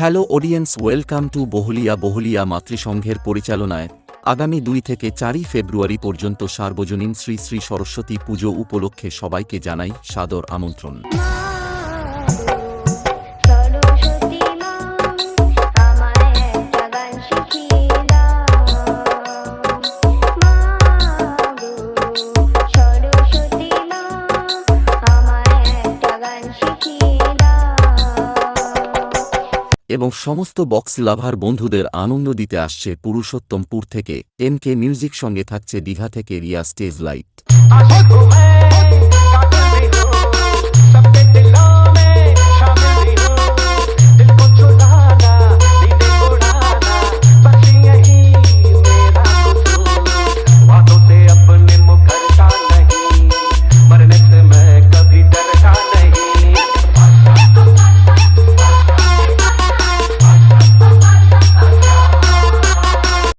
Hello audience, welcome to বহুলিয়া মাতৃসংঘের পরিচালনায় আগামী 2 থেকে 4 ফেব্রুয়ারি পর্যন্ত সার্বজনীন শ্রী শ্রী সরস্বতী পুজো উপলক্ষে সবাইকে জানাই সাদর আমন্ত্রণ। এবং সমস্ত বক্স লাভার বন্ধুদের আনন্দ দিতে আসছে পুরুষোত্তমপুর থেকে MK মিউজিক, সঙ্গে থাকছে দীঘা থেকে রিয়া স্টেজ লাইট।